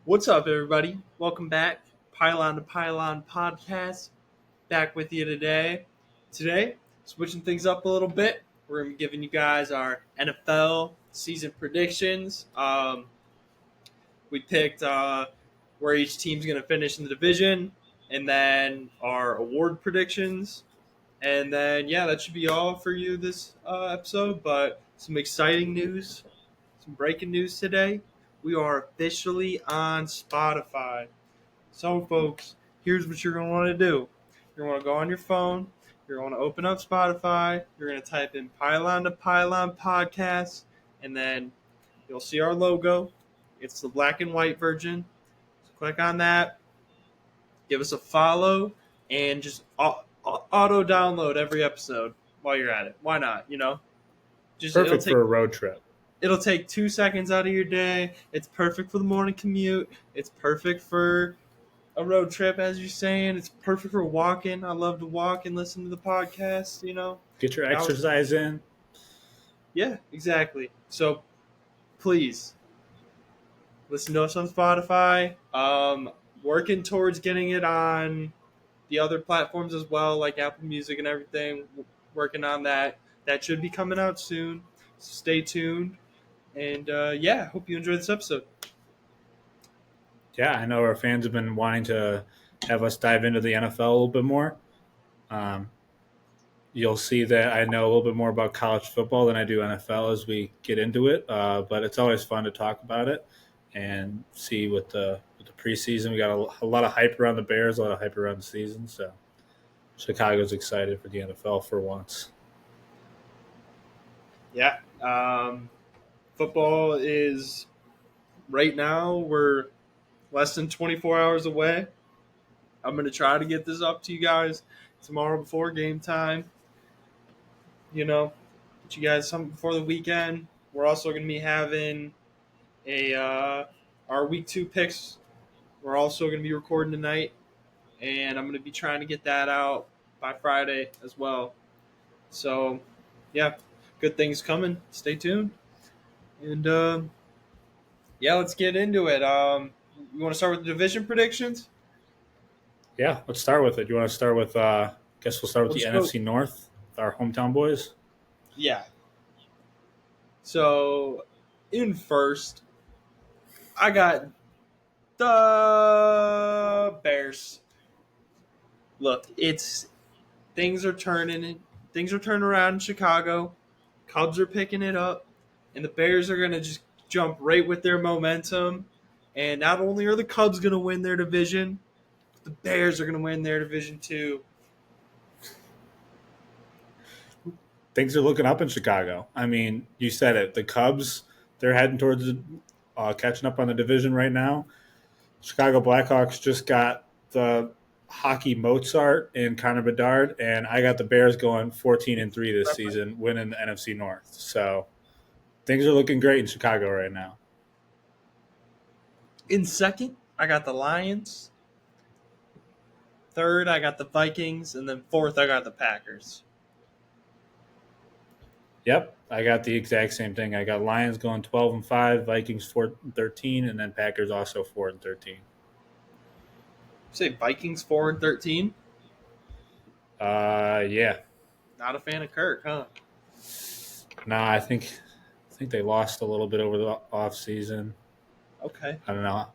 What's up, everybody? Welcome back. Pylon to Pylon podcast. Back with you today. Today, switching things up a little bit. We're going to be giving you guys our NFL season predictions. We picked where each team's going to finish in the division, and then our award predictions. And then, yeah, that should be all for you this episode. But some exciting news, some breaking news today. We are officially on Spotify. So, folks, here's what you're going to want to do. You're going to go on your phone. You're going to open up Spotify. You're going to type in Pylon to Pylon podcast, and then you'll see our logo. It's the black and white version. So click on that. Give us a follow, and just auto download every episode while you're at it. Why not? Just Perfect for a road trip. It'll take 2 seconds out of your day. It's perfect for the morning commute. It's perfect for a road trip, as you're saying. It's perfect for walking. I love to walk and listen to the podcast, Get your exercise in. Yeah, exactly. So please listen to us on Spotify. Working towards getting it on the other platforms as well, like Apple Music and everything. Working on that. That should be coming out soon. So stay tuned. And hope you enjoyed this episode. Yeah, I know our fans have been wanting to have us dive into the NFL a little bit more. You'll see that I know a little bit more about college football than I do NFL as we get into it. But it's always fun to talk about it and see with the preseason. We got a lot of hype around the Bears, a lot of hype around the season. So Chicago's excited for the NFL for once. Yeah. Football is right now, we're less than 24 hours away. I'm going to try to get this up to you guys tomorrow before game time. Get you guys something before the weekend. We're also going to be having our week 2 picks. We're also going to be recording tonight, and I'm going to be trying to get that out by Friday as well. So, yeah, good things coming. Stay tuned. And, let's get into it. You want to start with the division predictions? Yeah, let's start with it. You want to start with, guess we'll start with the NFC North, with our hometown boys? Yeah. So, in first, I got the Bears. Look, things are turning around in Chicago. Cubs are picking it up, and the Bears are going to just jump right with their momentum. And not only are the Cubs going to win their division, but the Bears are going to win their division too. Things are looking up in Chicago. I mean, you said it. The Cubs, they're heading towards catching up on the division right now. Chicago Blackhawks just got the hockey Mozart and Connor Bedard, and I got the Bears going 14-3 this season, winning the NFC North. So things are looking great in Chicago right now. In second, I got the Lions. Third, I got the Vikings, and then fourth, I got the Packers. Yep, I got the exact same thing. I got Lions going 12-5, Vikings 4-13, and then Packers also 4-13. Say Vikings 4-13? Yeah. Not a fan of Kirk, huh? Nah, I think they lost a little bit over the offseason. Okay. I don't know. A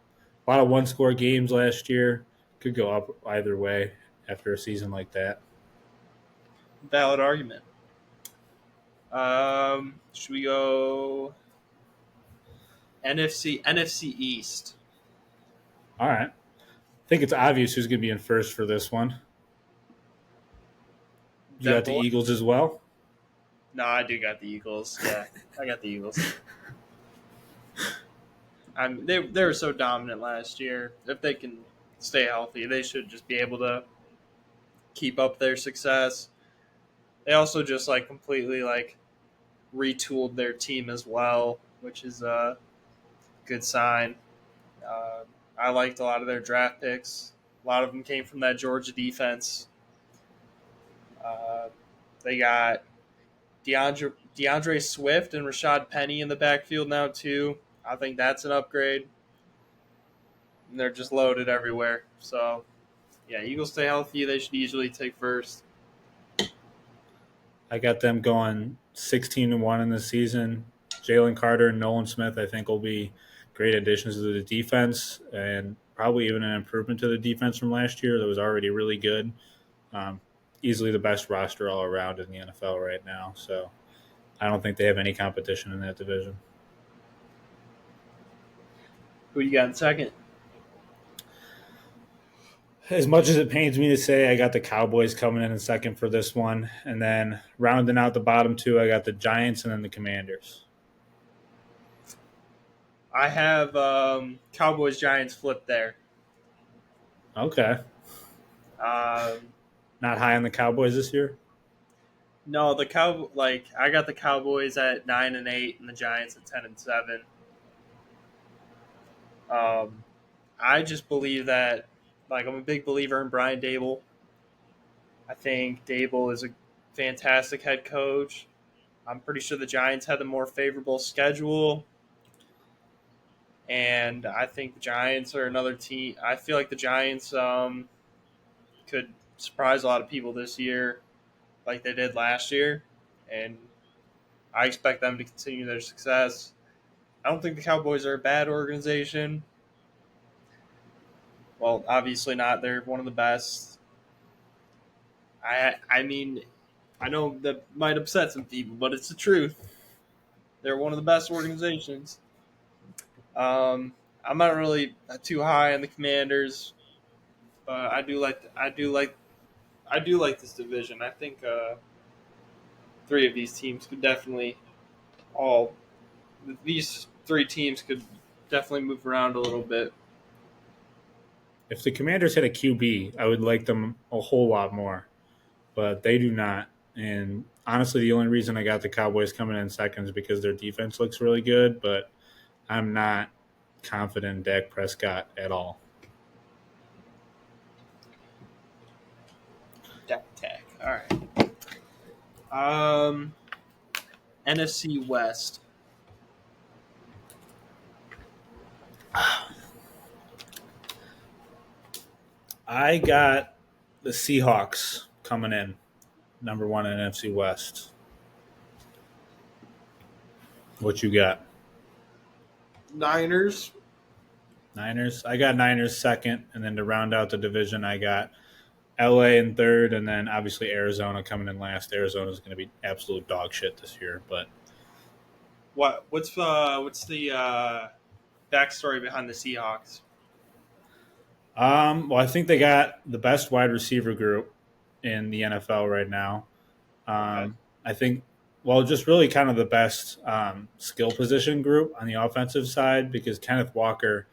lot of one-score games last year. Could go up either way after a season like that. Valid argument. Should we go NFC East? All right. I think it's obvious who's going to be in first for this one. You got the Eagles as well? No, I do got the Eagles. Yeah, I got the Eagles. They were so dominant last year. If they can stay healthy, they should just be able to keep up their success. They also just completely retooled their team as well, which is a good sign. I liked a lot of their draft picks. A lot of them came from that Georgia defense. They got DeAndre Swift and Rashad Penny in the backfield now too. I think that's an upgrade. and they're just loaded everywhere. So, yeah, Eagles stay healthy. They should easily take first. I got them going 16-1 in the season. Jalen Carter and Nolan Smith, I think, will be great additions to the defense and probably even an improvement to the defense from last year that was already really good. Um, Easily the best roster all around in the NFL right now. So I don't think they have any competition in that division. Who you got in second? As much as it pains me to say, I got the Cowboys coming in second for this one. And then rounding out the bottom two, I got the Giants and then the Commanders. I have Cowboys Giants flipped there. Okay. Um, Not high on the Cowboys this year? no, I got the Cowboys at 9-8 and the Giants at 10-7. I just believe that, I'm a big believer in Brian Dable. I think Dable is a fantastic head coach. I'm pretty sure the Giants had the more favorable schedule. And I think the Giants are another team. I feel like the Giants could surprise a lot of people this year like they did last year. And I expect them to continue their success. I don't think the Cowboys are a bad organization. Well, obviously not. They're one of the best. I mean, I know that might upset some people, but it's the truth. They're one of the best organizations. I'm not really too high on the Commanders, but I do like this division. I think three of these teams could definitely all these three teams could definitely move around a little bit. If the Commanders had a QB, I would like them a whole lot more, but they do not. And honestly, the only reason I got the Cowboys coming in second is because their defense looks really good, but I'm not confident in Dak Prescott at all. Dak Attack. All right. NFC West. I got the Seahawks coming in, number one in NFC West. What you got? Niners. Niners. I got Niners second, and then to round out the division, I got LA in third, and then obviously Arizona coming in last. Arizona is going to be absolute dog shit this year, but What's the backstory behind the Seahawks? well, I think they got the best wide receiver group in the NFL right now. Okay. I think, well, just really kind of the best skill position group on the offensive side because Kenneth Walker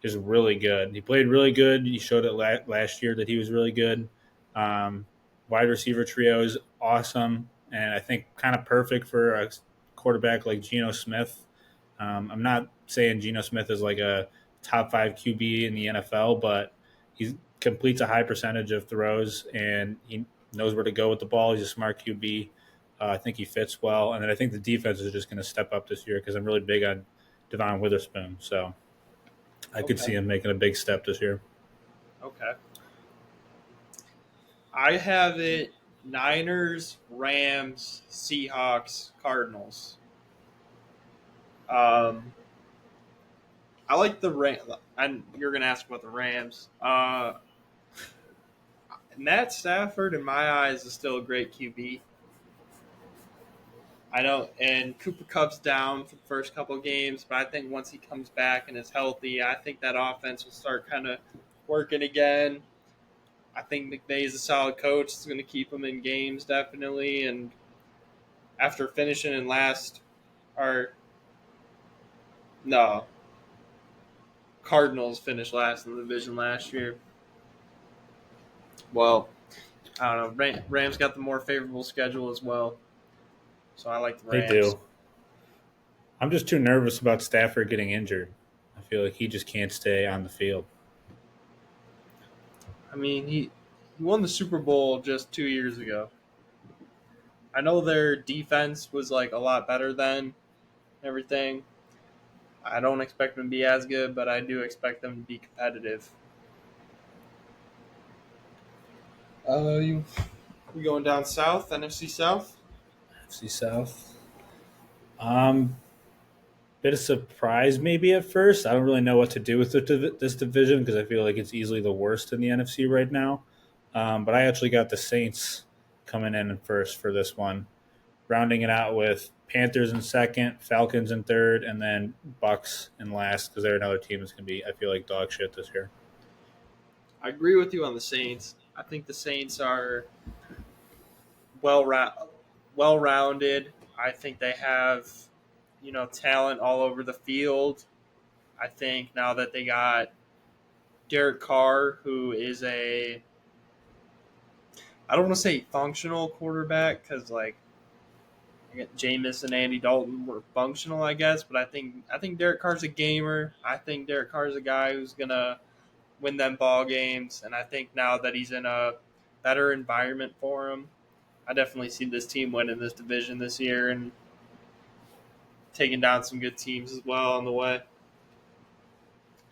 is really good. He played really good. He showed it last year that he was really good. Wide receiver trio is awesome, and I think kind of perfect for a quarterback like Geno Smith. I'm not saying Geno Smith is like a top 5 QB in the NFL, but he completes a high percentage of throws, and he knows where to go with the ball. He's a smart QB. I think he fits well, and then I think the defense is just going to step up this year because I'm really big on Devon Witherspoon. So I could see him making a big step this year. Okay. I have it Niners, Rams, Seahawks, Cardinals. I like the Rams. And you're going to ask about the Rams. Matt Stafford, in my eyes, is still a great QB. I know, and Cooper Kupp's down for the first couple of games, but I think once he comes back and is healthy, I think that offense will start kind of working again. I think McVay's a solid coach. It's going to keep him in games, definitely. And after finishing in last, or no, Cardinals finished last in the division last year. Well, I don't know. Rams got the more favorable schedule as well. So I like the Rams. They do. I'm just too nervous about Stafford getting injured. I feel like he just can't stay on the field. I mean, he won the Super Bowl just 2 years ago. I know their defense was like a lot better then, everything. I don't expect them to be as good, but I do expect them to be competitive. You going down south, NFC South? FC South. Um, Bit of surprise maybe at first. I don't really know what to do with this division because I feel like it's easily the worst in the NFC right now. But I actually got the Saints coming in first for this one, rounding it out with Panthers in second, Falcons in third, and then Bucks in last because they're another team that's going to be, I feel like, dog shit this year. I agree with you on the Saints. I think the Saints are well well rounded. I think they have talent all over the field. I think now that they got Derek Carr, who is I don't want to say functional quarterback because like Jameis and Andy Dalton were functional, I guess, but I think Derek Carr's a gamer. I think Derek Carr's a guy who's gonna win them ball games, and I think now that he's in a better environment for him, I definitely see this team winning this division this year and taking down some good teams as well on the way.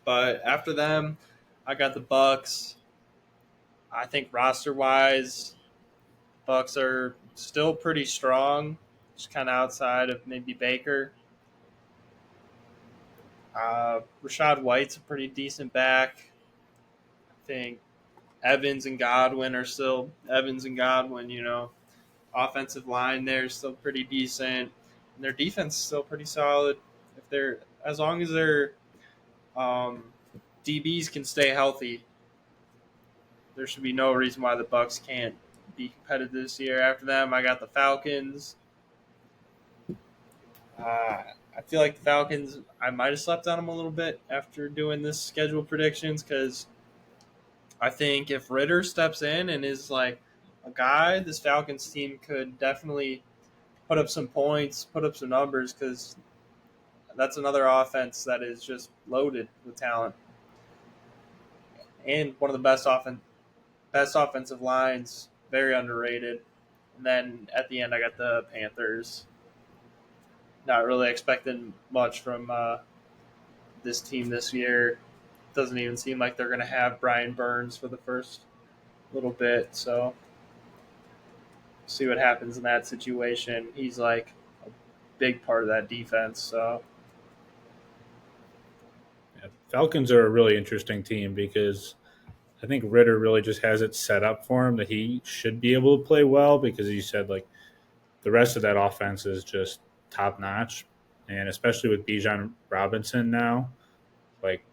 But after them, I got the Bucks. I think roster wise, Bucks are still pretty strong, just kind of outside of maybe Baker. Rashad White's a pretty decent back. I think Evans and Godwin are still Evans and Godwin. Offensive line there is still pretty decent, and their defense is still pretty solid. If they're as long as their um, DBs can stay healthy, there should be no reason why the Bucks can't be competitive this year. After them, I got the Falcons. I feel like the Falcons. I might have slept on them a little bit after doing this schedule predictions because I think if Ritter steps in and is like a guy, this Falcons team could definitely put up some points, put up some numbers because that's another offense that is just loaded with talent and one of the best offensive lines, very underrated. And then at the end, I got the Panthers. Not really expecting much from this team this year. Doesn't even seem like they're going to have Brian Burns for the first little bit. So see what happens in that situation. He's like a big part of that defense. So Yeah, Falcons are a really interesting team because I think Ritter really just has it set up for him that he should be able to play well because you said like the rest of that offense is just top notch, and especially with Bijan Robinson now, like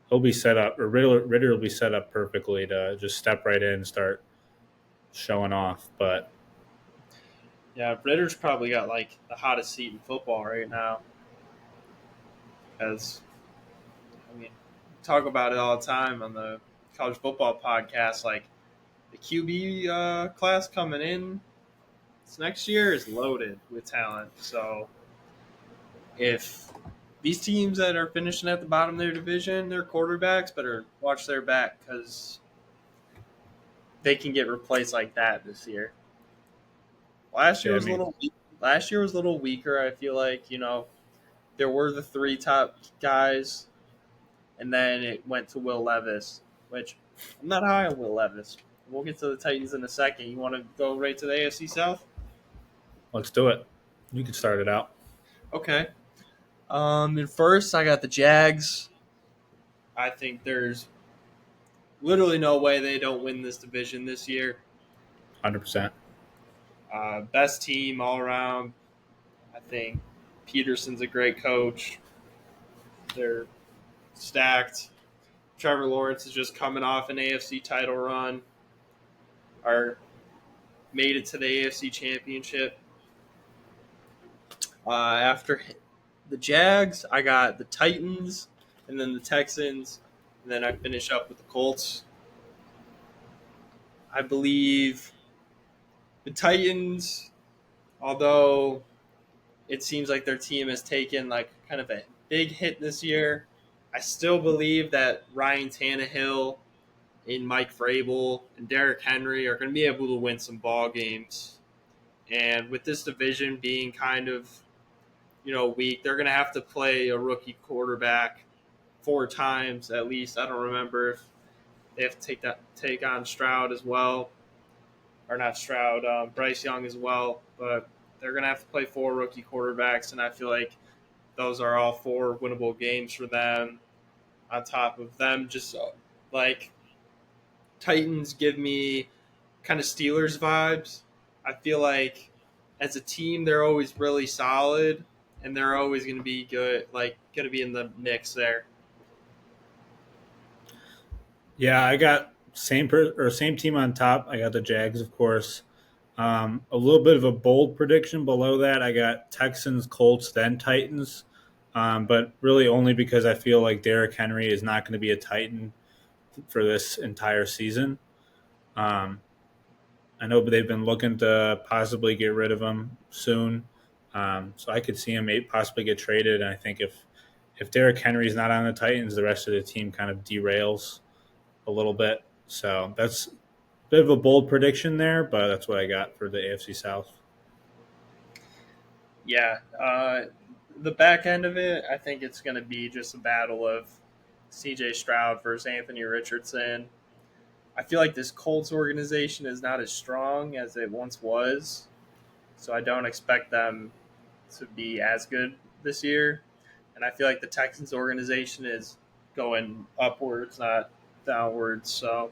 he'll be set up, or Ritter will be set up perfectly to just step right in and start showing off. But yeah, Ritter's probably got like the hottest seat in football right now because I mean, talk about it all the time on the college football podcast. Like the QB class coming in this next year is loaded with talent. So if these teams that are finishing at the bottom of their division, their quarterbacks better watch their back because they can get replaced like that this year. Last year yeah, I was a mean, little weak. Last year was a little weaker. I feel like there were the three top guys, and then it went to Will Levis, which I'm not high on Will Levis. We'll get to the Titans in a second. You want to go right to the AFC South? let's do it. You can start it out. Okay. And first, I got the Jags. I think there's literally no way they don't win this division this year. 100%. Best team all around. I think Peterson's a great coach. They're stacked. Trevor Lawrence is just coming off an AFC title run. Or made it to the AFC Championship. After the Jags, I got the Titans, and then the Texans, and then I finish up with the Colts. I believe the Titans, although it seems like their team has taken like kind of a big hit this year, I still believe that Ryan Tannehill and Mike Vrabel and Derrick Henry are going to be able to win some ball games. And with this division being kind of week. They're going to have to play a rookie quarterback 4 times at least. I don't remember if they have to take on Stroud as well, or not Stroud, Bryce Young as well. But they're going to have to play 4 rookie quarterbacks, and I feel like those are all 4 winnable games for them. On top of them, just like Titans give me kind of Steelers vibes. I feel like as a team, they're always really solid, and they're always going to be good, like going to be in the mix there. Yeah, I got same team on top. I got the Jags, of course. A little bit of a bold prediction below that. I got Texans, Colts, then Titans, but really only because I feel like Derrick Henry is not going to be a Titan for this entire season. Um, I know they've been looking to possibly get rid of him soon, so I could see him possibly get traded. And I think if Derrick Henry's not on the Titans, the rest of the team kind of derails a little bit. So that's a bit of a bold prediction there, but that's what I got for the AFC South. Yeah, the back end of it, I think it's going to be just a battle of C.J. Stroud versus Anthony Richardson. I feel like this Colts organization is not as strong as it once was, so I don't expect them to be as good this year. And I feel like the Texans organization is going upwards, not downwards. So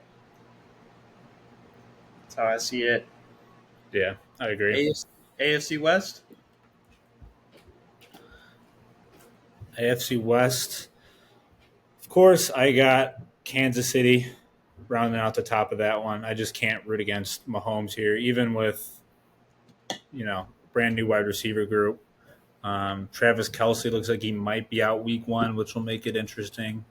that's how I see it. Yeah, I agree. AFC West? AFC West, of course, I got Kansas City rounding out the top of that one. I just can't root against Mahomes here, even with brand new wide receiver group. Travis Kelce looks like he might be out week 1, which will make it interesting.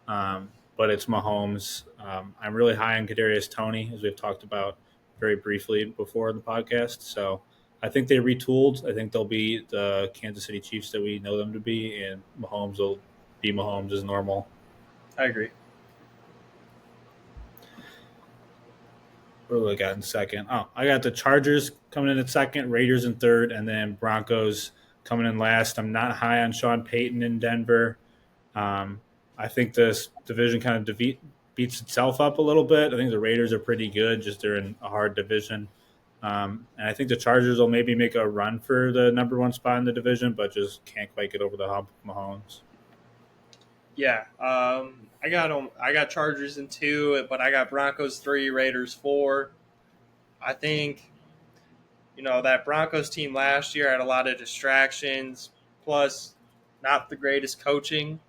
But it's Mahomes. I'm really high on Kadarius Toney, as we've talked about very briefly before in the podcast. So I think they retooled. I think they'll be the Kansas City Chiefs that we know them to be, and Mahomes will be Mahomes as normal. I agree. What do I got in second? Oh, I got the Chargers coming in at second, Raiders in third, and then Broncos coming in last. I'm not high on Sean Payton in Denver. Um, I think this division kind of beats itself up a little bit. I think the Raiders are pretty good, just they're in a hard division. And I think the Chargers will maybe make a run for the number 1 spot in the division, but just can't quite get over the hump of Mahomes. Yeah, I got them. I got Chargers in 2, but I got Broncos 3, Raiders 4. I think that Broncos team last year had a lot of distractions, plus not the greatest coaching.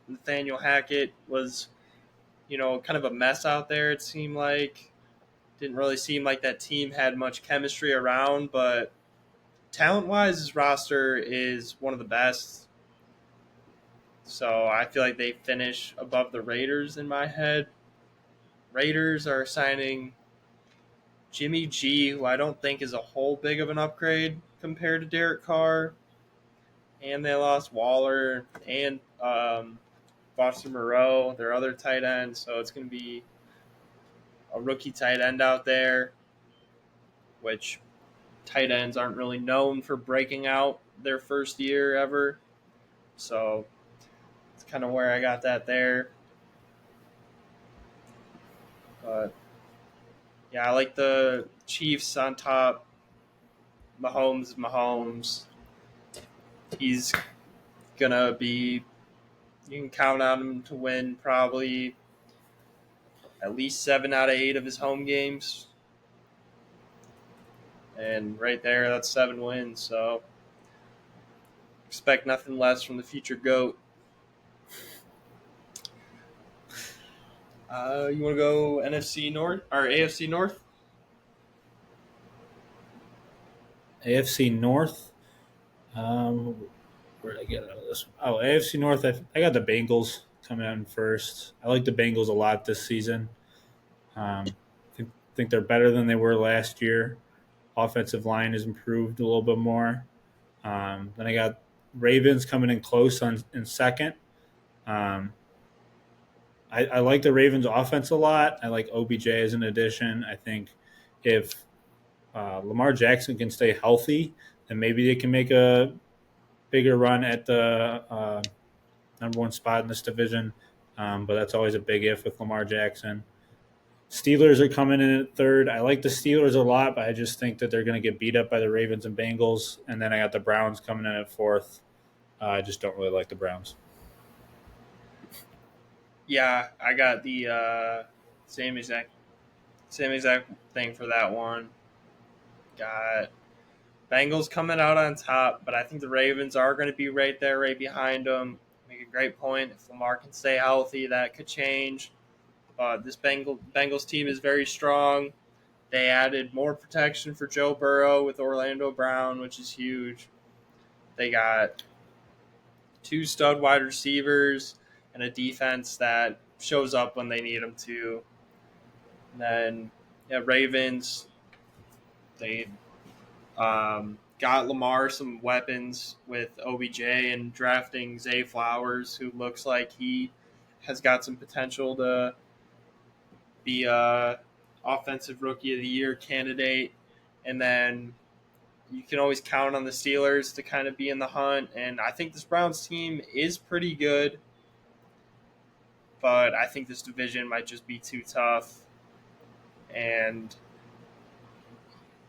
Nathaniel Hackett was kind of a mess out there. It seemed like didn't really seem like that team had much chemistry around, but talent-wise, his roster is one of the best. So I feel like they finish above the Raiders in my head. Raiders are signing Jimmy G, who I don't think is a whole big of an upgrade compared to Derek Carr. And they lost Waller and Foster Moreau, their other tight end. So it's going to be a rookie tight end out there, which tight ends aren't really known for breaking out their first year ever. So it's kind of where I got that there. But yeah, I like the Chiefs on top. Mahomes. He's going to be, you can count on him to win probably at least 7 out of 8 of his home games. And right there, that's 7 wins. So expect nothing less from the future GOAT. You want to go NFC North or AFC North? AFC North. Where did I get out of this? Oh, AFC North. I got the Bengals coming in first. I like the Bengals a lot this season. Think they're better than they were last year. Offensive line has improved a little bit more. Then I got Ravens coming in close in second. I like the Ravens offense a lot. I like OBJ as an addition. I think if Lamar Jackson can stay healthy, then maybe they can make a bigger run at the number one spot in this division, but that's always a big if with Lamar Jackson. Steelers are coming in at third. I like the Steelers a lot, but I just think that they're going to get beat up by the Ravens and Bengals. And then I got the Browns coming in at fourth. I just don't really like the Browns. Yeah, I got the same exact thing for that one. Got Bengals coming out on top, but I think the Ravens are going to be right there, right behind them. Make a great point. If Lamar can stay healthy, that could change. This Bengals team is very strong. They added more protection for Joe Burrow with Orlando Brown, which is huge. They got 2 stud wide receivers and a defense that shows up when they need them to. And then, Ravens, they got Lamar some weapons with OBJ and drafting Zay Flowers, who looks like he has got some potential to be a offensive rookie of the year candidate. And then you can always count on the Steelers to kind of be in the hunt. And I think this Browns team is pretty good, but I think this division might just be too tough. And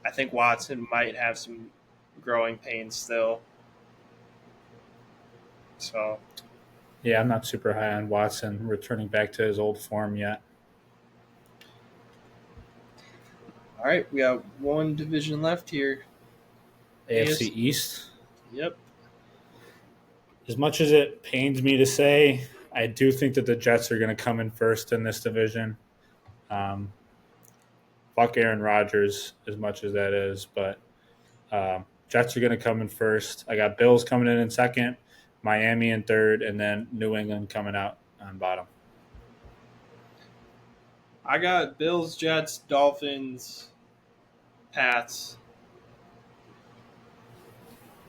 I think Watson might have some growing pains still. So, yeah, I'm not super high on Watson returning back to his old form yet. All right, we got one division left here. AFC East. Yep. As much as it pains me to say, I do think that the Jets are going to come in first in this division. Fuck Aaron Rodgers, as much as that is, but Jets are going to come in first. I got Bills coming in second, Miami in third, and then New England coming out on bottom. I got Bills, Jets, Dolphins, Pats.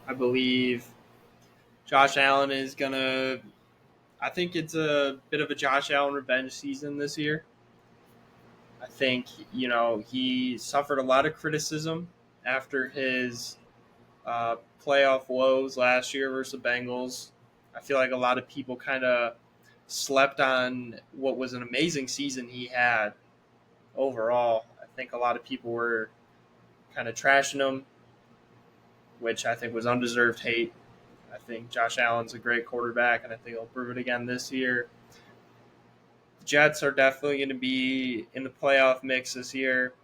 I believe Josh Allen is going to – I think it's a bit of a Josh Allen revenge season this year. I think, he suffered a lot of criticism after his playoff woes last year versus the Bengals. I feel like a lot of people kind of slept on what was an amazing season he had overall. I think a lot of people were kind of trashing him, which I think was undeserved hate. I think Josh Allen's a great quarterback, and I think he'll prove it again this year. The Jets are definitely going to be in the playoff mix this year.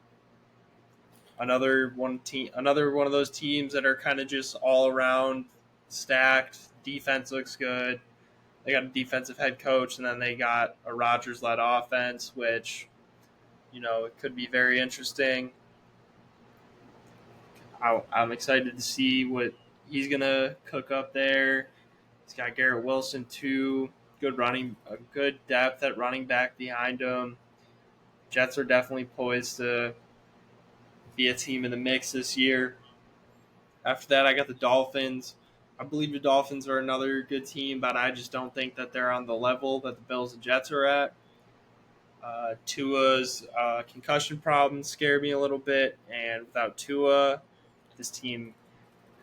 Another one of those teams that are kind of just all around stacked. Defense looks good. They got a defensive head coach, and then they got a Rodgers-led offense, which, it could be very interesting. I'm excited to see what he's going to cook up there. He's got Garrett Wilson, too. A good depth at running back behind him. Jets are definitely poised to be a team in the mix this year. After that, I got the Dolphins. I believe the Dolphins are another good team, but I just don't think that they're on the level that the Bills and Jets are at. Tua's concussion problems scare me a little bit, and without Tua, this team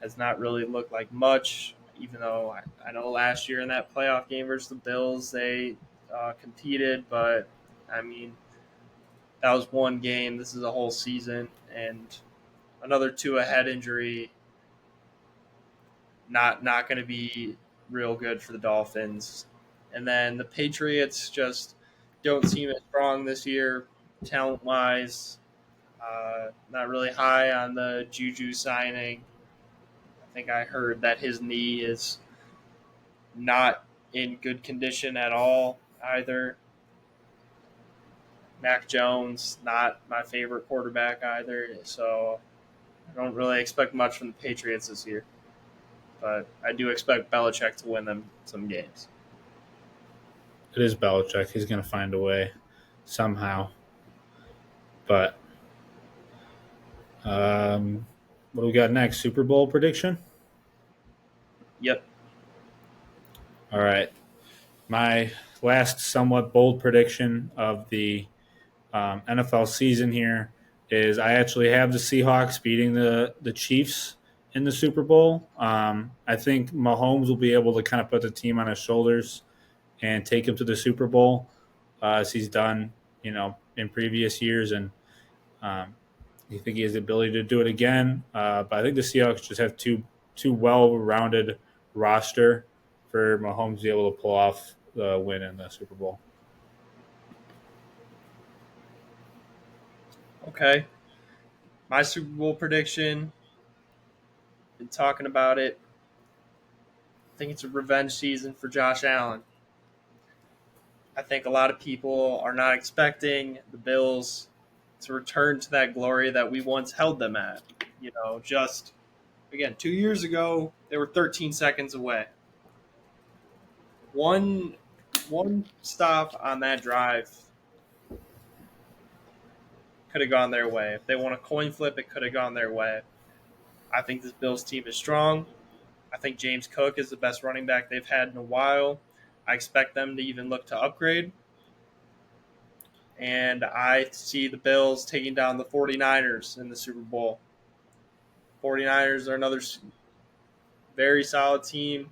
has not really looked like much, even though I know last year in that playoff game versus the Bills, they competed, but, that was one game. This is a whole season, and another Tua head injury, not going to be real good for the Dolphins. And then the Patriots just don't seem as strong this year, talent-wise. Not really high on the Juju signing. I think I heard that his knee is not in good condition at all either. Mac Jones, not my favorite quarterback either. So I don't really expect much from the Patriots this year. But I do expect Belichick to win them some games. It is Belichick. He's going to find a way somehow. But what do we got next? Super Bowl prediction? Yep. All right. My last somewhat bold prediction of the NFL season here is I actually have the Seahawks beating the Chiefs in the Super Bowl. I think Mahomes will be able to kind of put the team on his shoulders and take him to the Super Bowl as he's done, in previous years. And um, I think he has the ability to do it again. But I think the Seahawks just have too well-rounded roster for Mahomes to be able to pull off the win in the Super Bowl. Okay. My Super Bowl prediction, been talking about it. I think it's a revenge season for Josh Allen. I think a lot of people are not expecting the Bills to return to that glory that we once held them at. Just again, 2 years ago, they were 13 seconds away. One stop on that drive could have gone their way. If they won a coin flip, it could have gone their way. I think this Bills team is strong. I think James Cook is the best running back they've had in a while. I expect them to even look to upgrade. And I see the Bills taking down the 49ers in the Super Bowl. 49ers are another very solid team.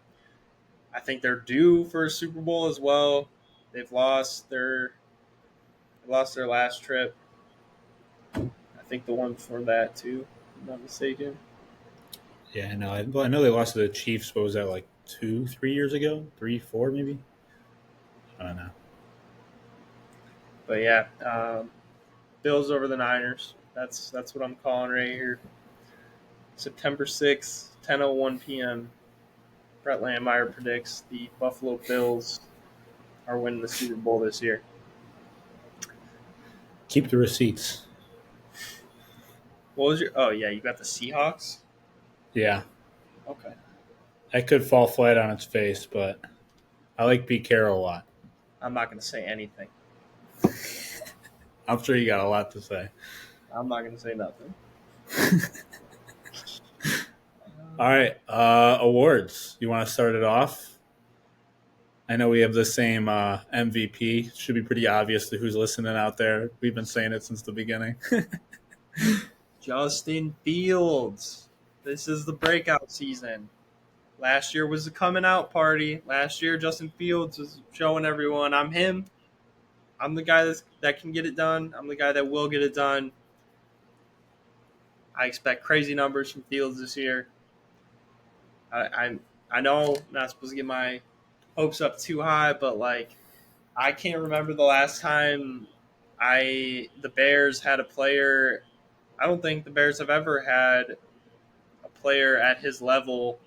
I think they're due for a Super Bowl as well. They've lost their last trip. I think the one before that too, if I'm not mistaken. Yeah, I know. I know they lost to the Chiefs. What was that, like 2-3 years ago? 3, 4 maybe? I don't know. But yeah, Bills over the Niners. That's what I'm calling right here. September 6th, 10:01 p.m. Brett Landmeyer predicts the Buffalo Bills are winning the Super Bowl this year. Keep the receipts. What was your? Oh yeah, you got the Seahawks. Yeah, Okay, that could fall flat on its face, but I like Pete Carroll a lot. I'm not going to say anything. I'm sure you got a lot to say. I'm not going to say nothing. All right, awards. You want to start it off? I know we have the same MVP. It should be pretty obvious to who's listening out there. We've been saying it since the beginning. Justin Fields. This is the breakout season. Last year was the coming out party. Last year, Justin Fields was showing everyone, I'm him. I'm the guy that can get it done. I'm the guy that will get it done. I expect crazy numbers from Fields this year. I know I'm not supposed to get my hopes up too high, but I can't remember the last time the Bears had a player. I don't think the Bears have ever had a player at his level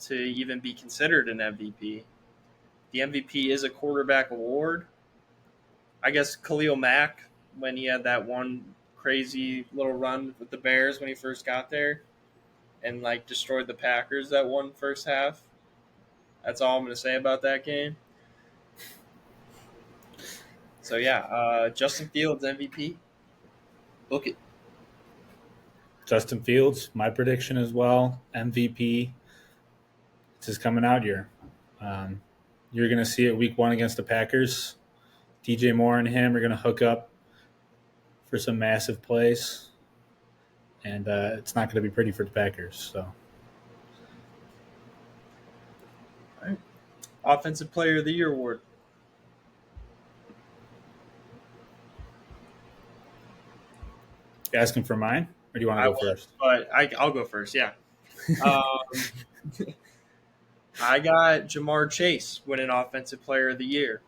to even be considered an MVP. The MVP is a quarterback award. I guess Khalil Mack, when he had that one crazy little run with the Bears when he first got there and destroyed the Packers that one first half. That's all I'm going to say about that game. So yeah, Justin Fields MVP. Book it. Justin Fields, my prediction as well. MVP. It's his coming out year. You're going to see it week 1 against the Packers. DJ Moore and him are going to hook up for some massive plays. And it's not going to be pretty for the Packers. So, All right. Offensive Player of the Year award. you asking for mine, or do you want to go first? But I'll go first. Yeah. I got Jamar Chase winning Offensive Player of the Year.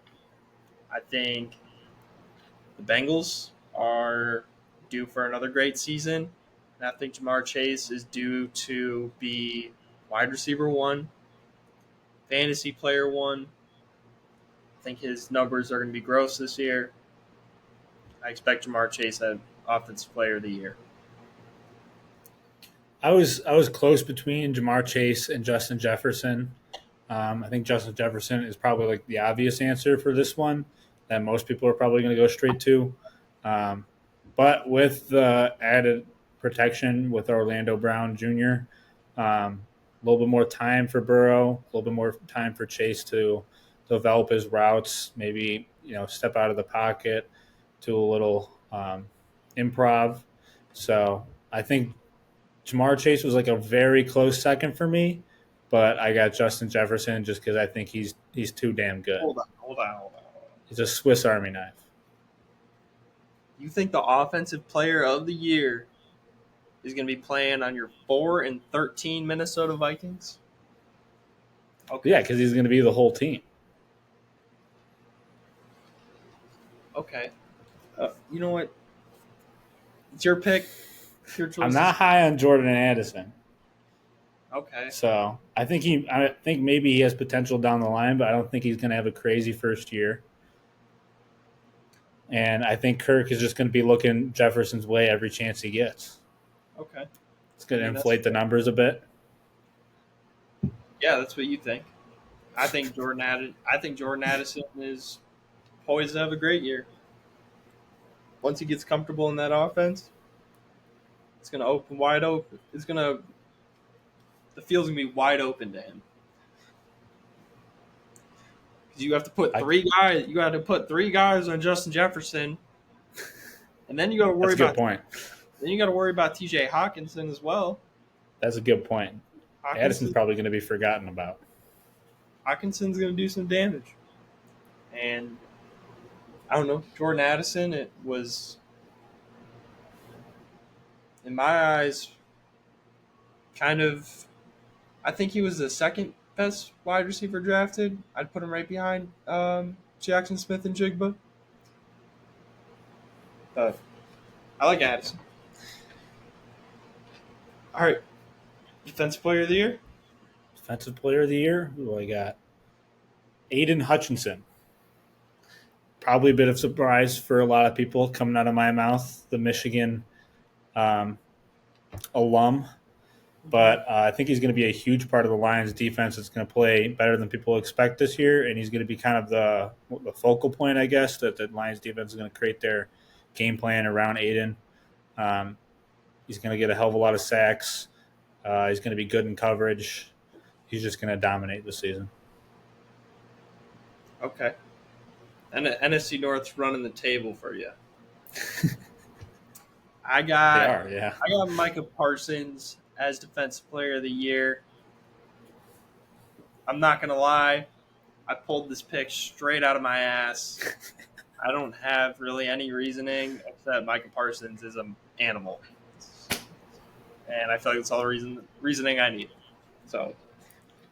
I think the Bengals are due for another great season. And I think Jamar Chase is due to be wide receiver 1, fantasy player 1. I think his numbers are going to be gross this year. I expect Jamar Chase at Offensive Player of the Year. I was close between Jamar Chase and Justin Jefferson. I think Justin Jefferson is probably like the obvious answer for this one that most people are probably going to go straight to. But with the added protection with Orlando Brown Jr., a little bit more time for Burrow, a little bit more time for Chase to develop his routes, maybe step out of the pocket, do a little improv. So I think Jamar Chase was like a very close second for me, but I got Justin Jefferson just because I think he's too damn good. Hold on. He's a Swiss Army knife. You think the offensive player of the year is going to be playing on your 4-13 Minnesota Vikings? Okay. Yeah, because he's going to be the whole team. Okay. You know what? It's your pick. Your choice. I'm not high on Jordan Addison. Okay. So I think maybe he has potential down the line, but I don't think he's going to have a crazy first year. And I think Kirk is just going to be looking Jefferson's way every chance he gets. Okay. It's going to inflate the numbers a bit. Yeah, that's what you think. I think Jordan Addison is poised to have a great year. Once he gets comfortable in that offense, it's going to open wide open. The field's going to be wide open to him. Because you have to put three guys. You got to put 3 guys on Justin Jefferson, and then you got to worry That's a good point. Then you got to worry about T.J. Hawkinson as well. That's a good point. Addison's probably going to be forgotten about. Hawkinson's going to do some damage, and I don't know. Jordan Addison, it was, in my eyes, kind of. I think he was the second best wide receiver drafted. I'd put him right behind Jackson Smith and Jigba. But I like Addison. All right. Defensive player of the year? Defensive player of the year? Who do I got? Aiden Hutchinson. Probably a bit of surprise for a lot of people coming out of my mouth, the Michigan alum. But I think he's going to be a huge part of the Lions' defense. It's going to play better than people expect this year, and he's going to be kind of the focal point, I guess, that the Lions' defense is going to create their game plan around Aiden. He's going to get a hell of a lot of sacks. He's going to be good in coverage. He's just going to dominate this season. Okay. And NFC North's running the table for you. I got Micah Parsons as Defensive Player of the Year. I'm not going to lie. I pulled this pick straight out of my ass. I don't have really any reasoning except Micah Parsons is an animal. And I feel like that's all the reasoning I need. So,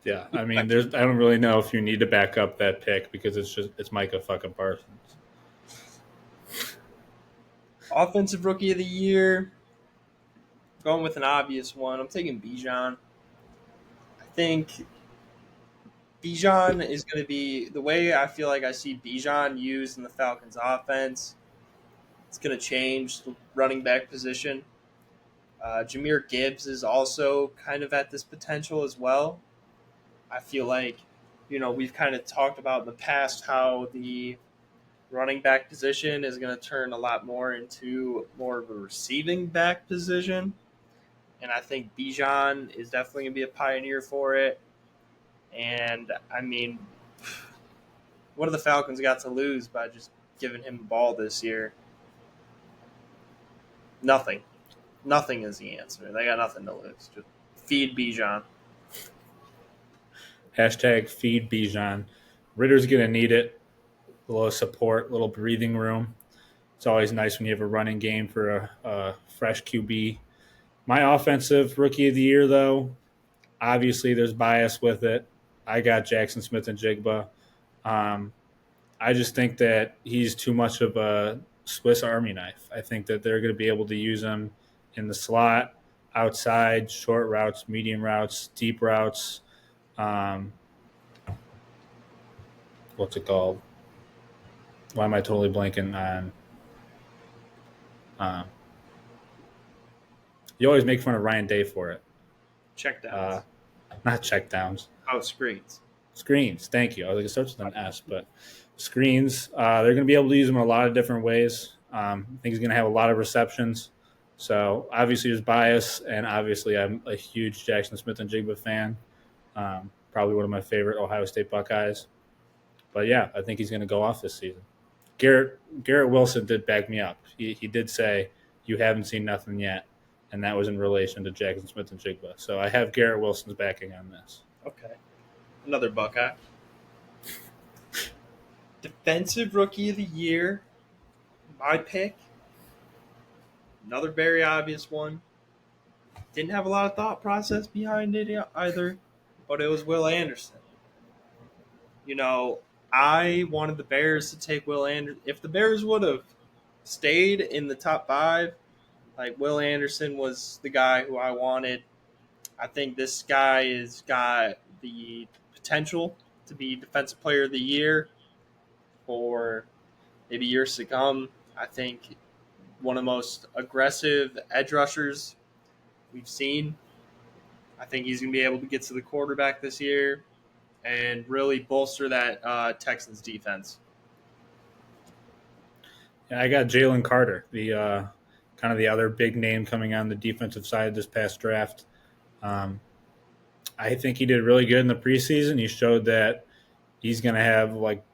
yeah, I mean, I don't really know if you need to back up that pick because it's Micah fucking Parsons. Offensive Rookie of the Year. Going with an obvious one. I'm taking Bijan. I think Bijan is going to be the way I feel like I see Bijan used in the Falcons offense. It's going to change the running back position. Jahmyr Gibbs is also kind of at this potential as well. I feel like, we've kind of talked about in the past how the running back position is going to turn a lot more into more of a receiving back position. And I think Bijan is definitely going to be a pioneer for it. And, I mean, what have the Falcons got to lose by just giving him the ball this year? Nothing. Nothing is the answer. They got nothing to lose. Just feed Bijan. Hashtag feed Bijan. Ritter's going to need it. A little support, a little breathing room. It's always nice when you have a running game for a fresh QB. My offensive rookie of the year, though, obviously there's bias with it. I got Jackson Smith and Jigba. I just think that he's too much of a Swiss Army knife. I think that they're going to be able to use him in the slot, outside, short routes, medium routes, deep routes. What's it called? Why am I totally blanking on? You always make fun of Ryan Day for it. Checkdowns. Not checkdowns. Oh, screens. Screens. Thank you. I was like, it starts with an S, but screens. They're going to be able to use them in a lot of different ways. I think he's going to have a lot of receptions. So obviously there's bias, and obviously I'm a huge Jackson Smith and Jigba fan. Probably one of my favorite Ohio State Buckeyes. But yeah, I think he's going to go off this season. Garrett Wilson did back me up. He did say, you haven't seen nothing yet. and that was in relation to Jackson Smith and Jigba. So I have Garrett Wilson's backing on this. Okay. Another Buckeye. Defensive Rookie of the Year. My pick. Another very obvious one. Didn't have a lot of thought process behind it either, but it was Will Anderson. You know, I wanted the Bears to take Will Anderson. If the Bears would have stayed in the top 5, like Will Anderson was the guy who I wanted. I think this guy has got the potential to be Defensive Player of the Year for maybe years to come. I think one of the most aggressive edge rushers we've seen. I think he's going to be able to get to the quarterback this year and really bolster that Texans defense. Yeah, I got Jalen Carter, the kind of the other big name coming on the defensive side this past draft. I think he did really good in the preseason. He showed that he's going to have like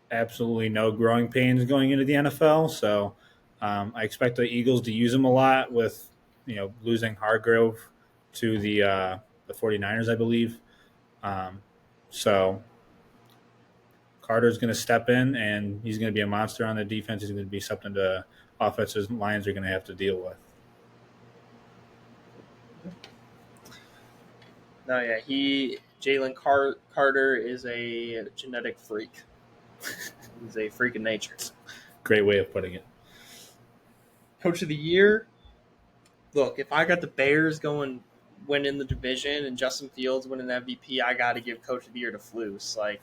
absolutely no growing pains going into the NFL. So I expect the Eagles to use him a lot with, losing Hargrove to the 49ers, I believe. So Carter's going to step in, and he's going to be a monster on the defense. He's going to be something the offensive lines are going to have to deal with. No, yeah, Jalen Carter is a genetic freak. He's a freak of nature. Great way of putting it. Coach of the Year. Look, if I got the Bears winning the division and Justin Fields winning MVP, I got to give Coach of the Year to Flus. Like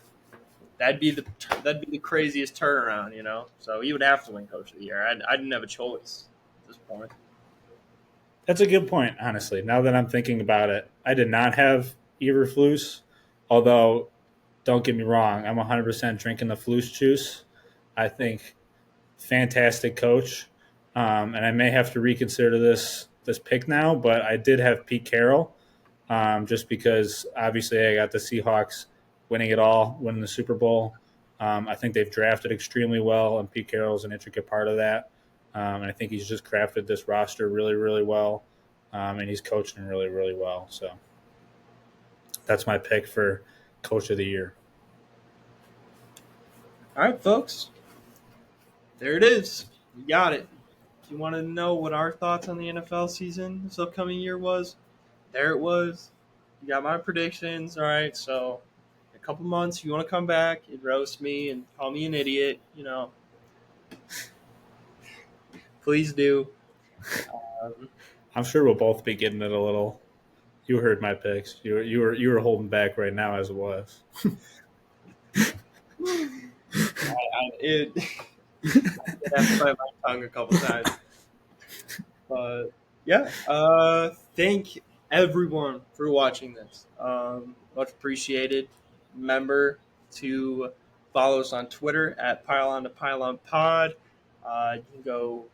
that'd be the craziest turnaround, So he would have to win Coach of the Year. I didn't have a choice at this point. That's a good point, honestly. Now that I'm thinking about it, I did not have Eberflus, although don't get me wrong, I'm 100% drinking the Flus juice. I think fantastic coach, and I may have to reconsider this pick now, but I did have Pete Carroll, just because obviously I got the Seahawks winning it all, winning the Super Bowl. I think they've drafted extremely well, and Pete Carroll's an intricate part of that. And I think he's just crafted this roster really, really well, and he's coaching really, really well. So that's my pick for Coach of the Year. All right, folks. There it is. You got it. If you want to know what our thoughts on the NFL season this upcoming year was, there it was. You got my predictions. All right, so in a couple months, if you want to come back and roast me and call me an idiot, please do. I'm sure we'll both be getting it a little. You heard my picks. You were holding back right now as it was. I have to bite my tongue a couple times. But yeah, thank everyone for watching this. Much appreciated. Remember to follow us on Twitter at Pylon to Pylon Pod. You can go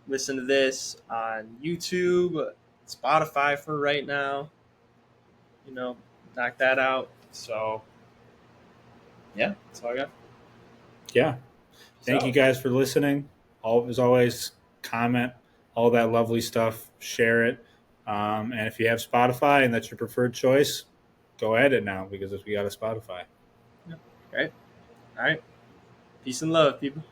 listen to this on YouTube, Spotify for right now. Knock that out. So yeah, that's all I got. Yeah. Thank you guys for listening. As always, comment, all that lovely stuff, share it. And if you have Spotify and that's your preferred choice, go at it now because we got a Spotify. Yeah. Okay. All right. Peace and love, people.